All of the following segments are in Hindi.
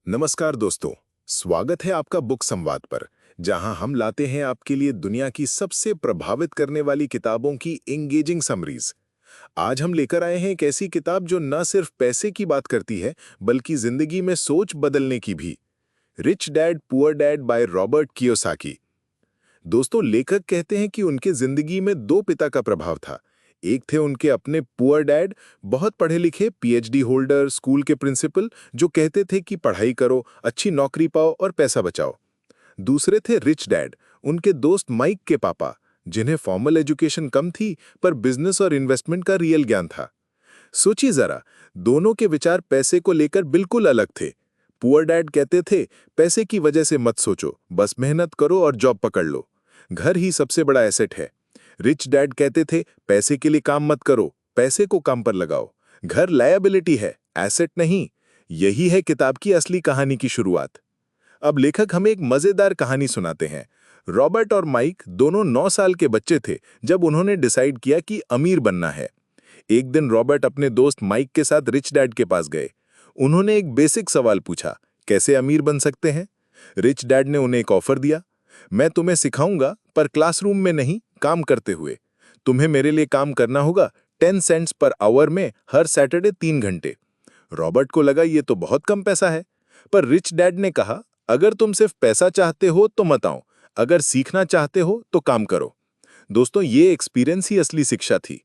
नमस्कार दोस्तों, स्वागत है आपका बुक संवाद पर, जहां हम लाते हैं आपके लिए दुनिया की सबसे प्रभावित करने वाली किताबों की एंगेजिंग समरीज। आज हम लेकर आए हैं एक ऐसी किताब जो न सिर्फ पैसे की बात करती है, बल्कि जिंदगी में सोच बदलने की भी। Rich dad poor dad by Robert Kiyosaki. दोस्तों, लेखक कहते हैं कि उनके जिंदगी में दो पिता का प्रभाव था। एक थे उनके अपने पुअर डैड, बहुत पढ़े लिखे पीएचडी होल्डर, स्कूल के प्रिंसिपल, जो कहते थे कि पढ़ाई करो, अच्छी नौकरी पाओ और पैसा बचाओ। दूसरे थे रिच डैड, उनके दोस्त माइक के पापा, जिन्हें फॉर्मल एजुकेशन कम थी पर बिजनेस और इन्वेस्टमेंट का रियल ज्ञान था। सोचिए जरा, दोनों के विचार पैसे को लेकर बिल्कुल अलग थे। पुअर डैड कहते थे, पैसे की वजह से मत सोचो, बस मेहनत करो और जॉब पकड़ लो, घर ही सबसे बड़ा एसेट है। रिच डैड कहते थे, पैसे के लिए काम मत करो, पैसे को काम पर लगाओ, घर लायबिलिटी है, एसेट नहीं। यही है किताब की असली कहानी की शुरुआत। अब लेखक हमें एक मजेदार कहानी सुनाते हैं। रॉबर्ट और माइक दोनों 9 साल के बच्चे थे जब उन्होंने डिसाइड किया कि अमीर बनना है। एक दिन रॉबर्ट अपने दोस्त माइक के साथ रिच डैड के पास गए। उन्होंने एक बेसिक सवाल पूछा, कैसे अमीर बन सकते हैं? रिच डैड ने उन्हें एक ऑफर दिया, मैं तुम्हें सिखाऊंगा, पर क्लासरूम में नहीं, काम करते हुए। तुम्हें मेरे लिए काम करना होगा 10 सेंट्स पर आवर में, हर सैटरडे 3 घंटे। रॉबर्ट को लगा ये तो बहुत कम पैसा है, पर रिच डैड ने कहा, अगर तुम सिर्फ पैसा चाहते हो तो मत आओ, अगर सीखना चाहते हो तो काम करो। दोस्तों, ये एक्सपीरियंस ही असली शिक्षा थी।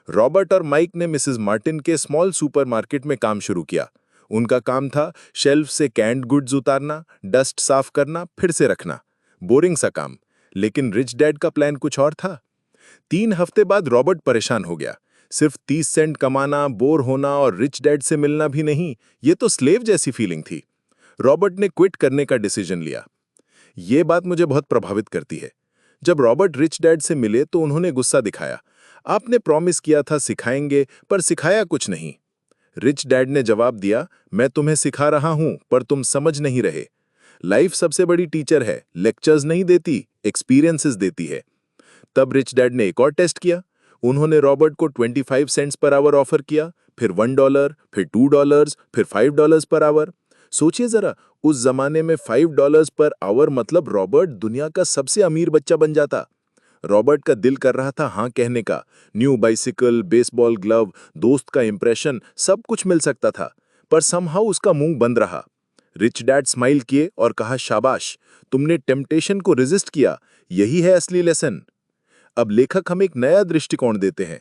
रॉबर्ट और माइक ने मिसेस मार्टिन के स्मॉल सुपरमार्केट में काम शुरू किया। उनका काम था शेल्फ से कैंड गुड्स उतारना, डस्ट साफ करना, फिर से रखना। बोरिंग सा काम, लेकिन रिच डैड का प्लान कुछ और था। 3 हफ्ते बाद रॉबर्ट परेशान हो गया। सिर्फ 30 सेंट कमाना, बोर होना और रिच डैड से मिलना भी नहीं, ये तो स्लेव जैसी फीलिंग थी। रॉबर्ट ने क्विट करने का डिसीजन लिया। ये बात मुझे बहुत प्रभावित करती है। जब रॉबर्ट रिच डैड से मिले तो उन्होंने गुस्सा दिखाया। आपने प्रॉमिस किया था सिखाएंगे, पर सिखाया कुछ नहीं। रिच डैड ने जवाब दिया, मैं तुम्हें सिखा रहा हूं, पर तुम समझ नहीं रहे। लाइफ सबसे बड़ी टीचर है, लेक्चर्स नहीं देती, एक्सपीरियंसेस देती है। तब रिच डैड ने एक और टेस्ट किया। उन्होंने रॉबर्ट को 25 सेंट्स पर आवर ऑफर किया, फिर $1, फिर $2, फिर $5 पर आवर। सोचिए जरा, उस जमाने में $5 पर आवर मतलब रॉबर्ट दुनिया का सबसे अमीर बच्चा बन जाता। रॉबर्ट का दिल कर रहा था हाँ कहने का। न्यू बाइसिकल, बेसबॉल ग्लव, दोस्त का इंप्रेशन, सब कुछ मिल सकता था, पर समहाउ उसका मुंह बंद रहा। रिच डैड स्माइल किए और कहा, शाबाश, तुमने टेम्पटेशन को रेजिस्ट किया, यही है असली लेसन। अब लेखक हमें एक नया दृष्टिकोण देते हैं।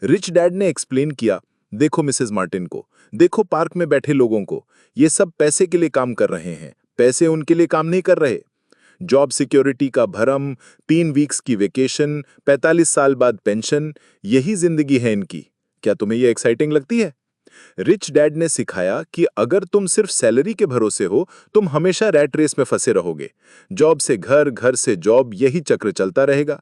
रिच डैड ने एक्सप्लेन किया, देखो मिसेस मार्टिन को, देखो पार्क में बैठे लोगों को, ये सब पैसे के लिए काम कर रहे हैं, पैसे उनके लिए काम नहीं कर रहे। जॉब सिक्योरिटी का भरम, 3 वीक्स की वेकेशन, 45 साल बाद पेंशन, यही जिंदगी है इनकी। क्या तुम्हें ये एक्साइटिंग लगती है? रिच डैड ने सिखाया कि अगर तुम सिर्फ सैलरी के भरोसे हो, तुम हमेशा रैट रेस में फंसे रहोगे। जॉब से घर, घर से जॉब, यही चक्र चलता रहेगा।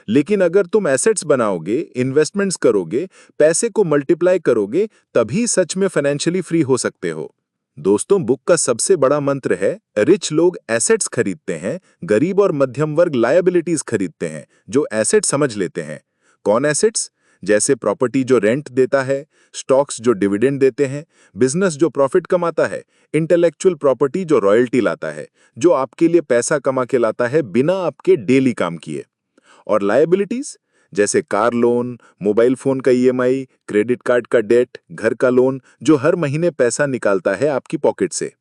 लेकिन अगर तुम एसेट्स बनाओगे, इन्वेस्टमेंट्स करोगे, पैसे को मल्टीप्लाई करोगे, तभी सच में फाइनेंशियली फ्री हो सकते हो। दोस्तों, बुक का सबसे बड़ा मंत्र है, रिच लोग एसेट्स खरीदते हैं, गरीब और मध्यम वर्ग लायबिलिटीज खरीदते हैं, जो एसेट समझ लेते हैं। कौन एसेट्स? जैसे प्रॉपर्टी जो रेंट देता है, स्टॉक्स जो डिविडेंड देते हैं, बिजनेस जो प्रॉफिट कमाता है, इंटेलेक्चुअल प्रॉपर्टी जो रॉयल्टी लाता है, जो आपके लिए पैसा कमा के लाता है बिना आपके डेली काम किए। और लायबिलिटीज जैसे कार लोन, मोबाइल फोन का ईएमआई, क्रेडिट कार्ड का डेट, घर का लोन, जो हर महीने पैसा निकालता है आपकी पॉकेट से।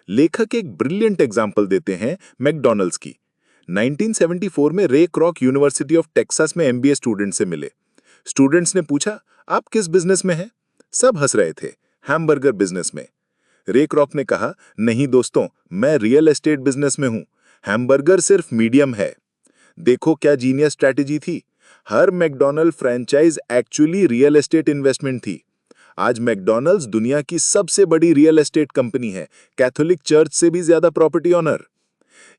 लेखक एक ब्रिलियंट एग्जाम्पल देते हैं मैकडॉनल्ड्स की। 1974 में रे क्रॉक यूनिवर्सिटी ऑफ टेक्सास में एमबीए स्टूडेंट से मिले। स्टूडेंट्स ने पूछा, आप किस बिजनेस में हैं? सब हंस रहे थे, हैमबर्गर बिजनेस में। रे क्रॉक ने कहा, नहीं दोस्तों, मैं रियल एस्टेट बिजनेस में हूं, हैमबर्गर सिर्फ मीडियम है। देखो क्या जीनियस स्ट्रैटेजी थी। हर McDonald franchise actually real estate investment थी। आज मैकडॉनल्ड्स दुनिया की सबसे बड़ी रियल एस्टेट कंपनी है, कैथोलिक चर्च से भी ज्यादा प्रॉपर्टी ऑनर।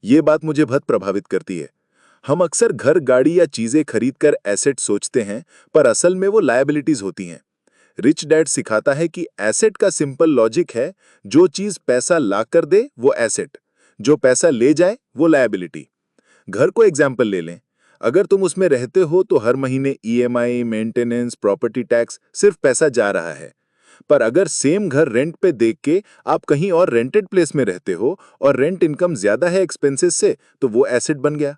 ये बात मुझे बहुत प्रभावित करती है। हम अक्सर घर, गाड़ी या चीजें खरीदकर एसेट सोचते हैं, पर असल में वो लायबिलिटीज होती हैं। रिच डैड सिखाता है कि एसेट का सिंपल लॉजिक है, जो चीज पैसा ला कर दे वो एसेट, जो पैसा ले जाए वो लायबिलिटी। घर को एग्जाम्पल ले लें। अगर तुम उसमें रहते हो तो हर महीने ईएमआई, मेंटेनेंस, प्रॉपर्टी टैक्स, सिर्फ पैसा जा रहा है। पर अगर सेम घर रेंट पे देख के आप कहीं और रेंटेड प्लेस में रहते हो और रेंट इनकम ज्यादा है एक्सपेंसेस से, तो वो एसेट बन गया।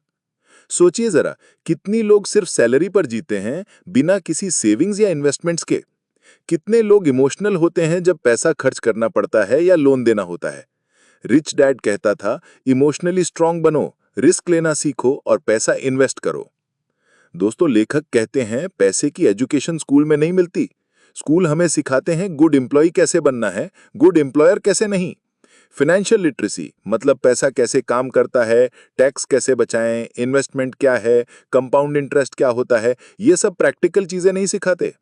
सोचिए जरा, कितनी लोग सिर्फ सैलरी पर जीते हैं बिना किसी सेविंग्स या इन्वेस्टमेंट्स के। कितने लोग इमोशनल होते हैं जब पैसा खर्च करना पड़ता है या लोन देना होता है। रिच डैड कहता था, इमोशनली स्ट्रांग बनो, रिस्क लेना सीखो और पैसा इन्वेस्ट करो। दोस्तों, लेखक कहते हैं पैसे की एजुकेशन स्कूल में नहीं मिलती। स्कूल हमें सिखाते हैं गुड एम्प्लॉय कैसे बनना है, गुड एम्प्लॉयर कैसे नहीं। फाइनेंशियल लिटरेसी मतलब पैसा कैसे काम करता है, टैक्स कैसे बचाएं, इन्वेस्टमेंट क्या है, कंपाउंड इंटरेस्ट क्या होता है, ये सब प्रैक्टिकल चीजें नहीं सिखाते।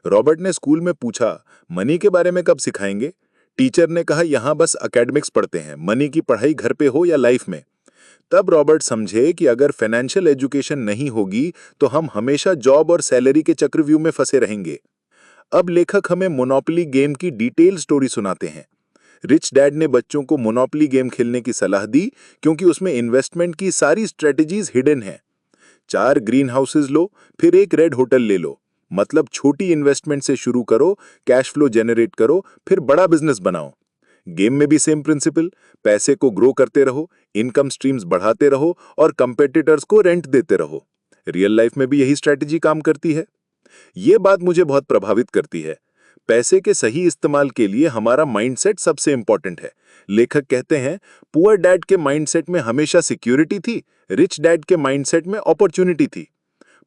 रॉबर्ट ने स्कूल में पूछा, मनी के बारे में कब सिखाएंगे? टीचर ने कहा, यहाँ बस एकेडमिक्स पढ़ते हैं, मनी की पढ़ाई घर पे हो या लाइफ में। तब रॉबर्ट समझे कि अगर फाइनेंशियल एजुकेशन नहीं होगी तो हम हमेशा जॉब और सैलरी के चक्रव्यूह में फंसे रहेंगे। अब लेखक हमें मोनोपोली गेम की डिटेल स्टोरी सुनाते हैं। रिच डैड ने बच्चों को मोनोपोली गेम खेलने की सलाह दी क्योंकि उसमें इन्वेस्टमेंट की सारी स्ट्रेटजीज हिडन है। 4 ग्रीन हाउसेज लो, फिर एक रेड होटल ले लो। मतलब छोटी इन्वेस्टमेंट से शुरू करो, कैश फ्लो जनरेट करो, फिर बड़ा बिजनेस बनाओ। गेम में भी सेम प्रिंसिपल, पैसे को ग्रो करते रहो, इनकम स्ट्रीम्स बढ़ाते रहो और कंपेटिटर्स को रेंट देते रहो। रियल लाइफ में भी यही स्ट्रेटजी काम करती है। ये बात मुझे बहुत प्रभावित करती है। पैसे के सही इस्तेमाल के लिए हमारा माइंडसेट सबसे इंपॉर्टेंट है। लेखक कहते हैं, पुअर डैड के माइंडसेट में हमेशा सिक्योरिटी थी, रिच डैड के माइंडसेट में अपॉर्चुनिटी थी।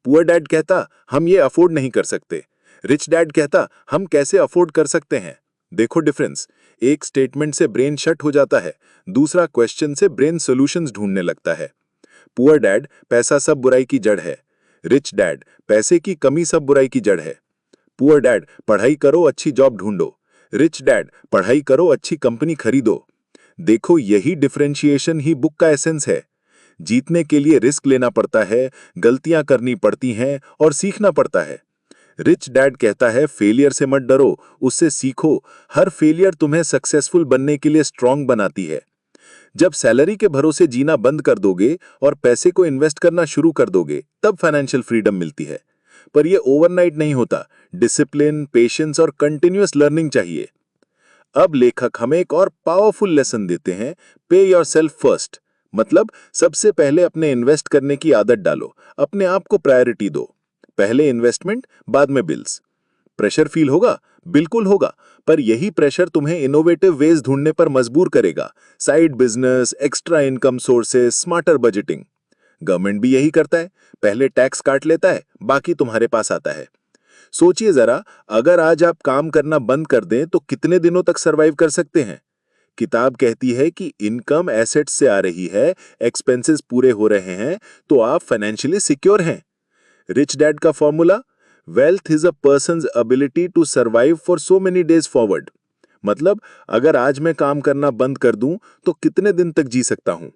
पुअर डैड कहता, हम ये अफोर्ड नहीं कर सकते। रिच डैड कहता, हम कैसे अफोर्ड कर सकते हैं। देखो डिफरेंस, एक स्टेटमेंट से ब्रेन शट हो जाता है, दूसरा क्वेश्चन से ब्रेन सॉल्यूशंस ढूंढने लगता है। पुअर डैड, पैसा सब बुराई की जड़ है। रिच डैड, पैसे की कमी सब बुराई की जड़ है। पुअर डैड, पढ़ाई करो, अच्छी जॉब ढूंढो। रिच डैड, पढ़ाई करो, अच्छी कंपनी खरीदो। देखो, यही डिफरेंशिएशन ही बुक का एसेंस है। जीतने के लिए रिस्क लेना पड़ता है, गलतियां करनी पड़ती हैं और सीखना पड़ता है। रिच डैड कहता है, फेलियर से मत डरो, उससे सीखो। हर फेलियर तुम्हें सक्सेसफुल बनने के लिए स्ट्रांग बनाती है। जब सैलरी के भरोसे जीना बंद कर दोगे और पैसे को इन्वेस्ट करना शुरू कर दोगे, तब फाइनेंशियल फ्रीडम मिलती है। पर यह ओवरनाइट नहीं होता। डिसिप्लिन, पेशेंस और कंटिन्यूअस लर्निंग चाहिए। अब लेखक हमें एक और पावरफुल लेसन देते हैं, पे योरसेल्फ फर्स्ट। मतलब सबसे पहले अपने इन्वेस्ट करने की आदत डालो, अपने आप को प्रायोरिटी दो। पहले इन्वेस्टमेंट, बाद में बिल्स। प्रेशर फील होगा, बिल्कुल होगा, पर यही प्रेशर तुम्हें इनोवेटिव वेज ढूंढने पर मजबूर करेगा। Side business, extra income sources, smarter budgeting. Government भी यही करता है, पहले टैक्स काट लेता है, बाकी तुम्हारे पास आता है। सोचिए जरा, अगर आज आप काम करना बंद कर दें तो कितने दिनों तक सरवाइव कर सकते हैं? किताब कहती है कि इनकम एसेट्स से आ रही है, एक्सपेंसेस पूरे हो रहे हैं, तो आप फाइनेंशियली सिक्योर हैं। रिच डैड का formula, wealth is a person's ability to survive for so many days forward. मतलब अगर आज मैं काम करना बंद कर दूं तो कितने दिन तक जी सकता हूं।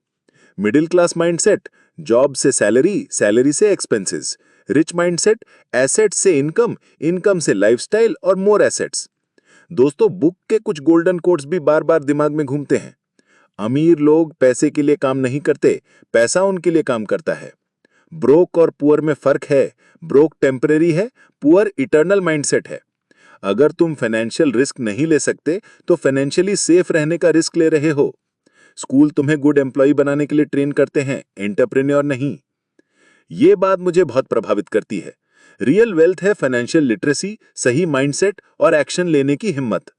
मिडिल क्लास माइंडसेट, जॉब से सैलरी, सैलरी से एक्सपेंसेस। रिच माइंडसेट, एसेट्स से इनकम, इनकम से लाइफस्टाइल और मोर एसेट्स। दोस्तों, बुक के कुछ गोल्डन कोट्स भी बार बार दिमाग में घूमते हैं। अमीर लोग पैसे के लिए काम नहीं करते, पैसा उनके लिए काम करता है। ब्रोक और पुअर में फर्क है। ब्रोक टेम्परेरी है, पुअर इटर्नल माइंडसेट है। अगर तुम फाइनेंशियल रिस्क नहीं ले सकते तो फाइनेंशियली सेफ रहने का रिस्क ले रहे हो। स्कूल तुम्हें गुड एम्प्लॉय बनाने के लिए ट्रेन करते हैं, एंटरप्रेन्योर नहीं। ये बात मुझे बहुत प्रभावित करती है। रियल वेल्थ है फाइनेंशियल लिटरेसी, सही माइंडसेट और एक्शन लेने की हिम्मत।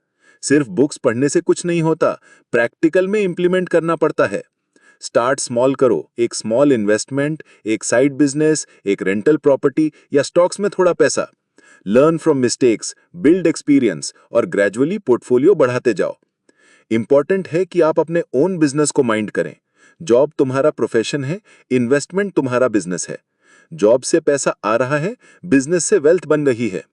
सिर्फ बुक्स पढ़ने से कुछ नहीं होता, प्रैक्टिकल में इंप्लीमेंट करना पड़ता है। स्टार्ट स्मॉल करो, एक स्मॉल इन्वेस्टमेंट, एक साइड बिजनेस, एक रेंटल प्रॉपर्टी या स्टॉक्स में थोड़ा पैसा। Learn from mistakes, build experience और ग्रेजुअली पोर्टफोलियो बढ़ाते जाओ। इंपॉर्टेंट है कि आप अपने ओन बिजनेस को माइंड करें। जॉब तुम्हारा प्रोफेशन है, इन्वेस्टमेंट तुम्हारा बिजनेस है। जॉब से पैसा आ रहा है, बिजनेस से वेल्थ बन रही है।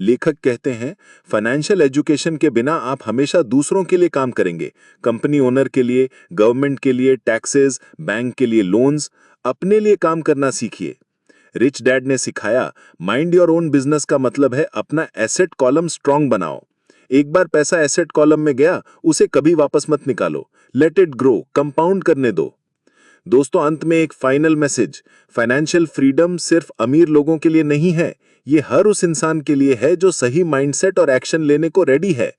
लेखक कहते हैं, फाइनेंशियल एजुकेशन के बिना आप हमेशा दूसरों के लिए काम करेंगे, कंपनी ओनर के लिए, गवर्नमेंट के लिए टैक्सेस, बैंक के लिए लोन्स। अपने लिए काम करना सीखिए। रिच डैड ने सिखाया, माइंड योर ओन बिजनेस का मतलब है अपना एसेट कॉलम स्ट्रांग बनाओ। एक बार पैसा एसेट कॉलम में गया, उसे कभी वापस मत निकालो। लेट इट ग्रो, कंपाउंड करने दो। दोस्तों, अंत में एक फाइनल मैसेज, फाइनेंशियल फ्रीडम सिर्फ अमीर लोगों के लिए नहीं है, ये हर उस इंसान के लिए है जो सही माइंडसेट और एक्शन लेने को रेडी है।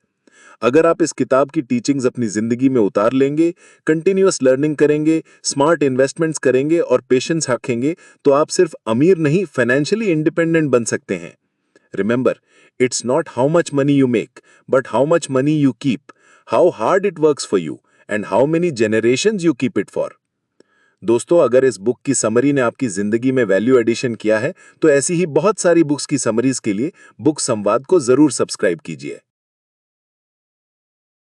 अगर आप इस किताब की टीचिंग्स अपनी जिंदगी में उतार लेंगे, कंटिन्यूअस लर्निंग करेंगे, स्मार्ट इन्वेस्टमेंट्स करेंगे और पेशेंस रखेंगे, तो आप सिर्फ अमीर नहीं, फाइनेंशियली इंडिपेंडेंट बन सकते हैं। Remember, it's not how much money you make, but how much money you keep, how hard it works for you and how many generations you keep it for. दोस्तों, अगर इस बुक की समरी ने आपकी जिंदगी में वैल्यू एडिशन किया है, तो ऐसी ही बहुत सारी बुक्स की समरीज के लिए बुक संवाद को जरूर सब्सक्राइब कीजिए।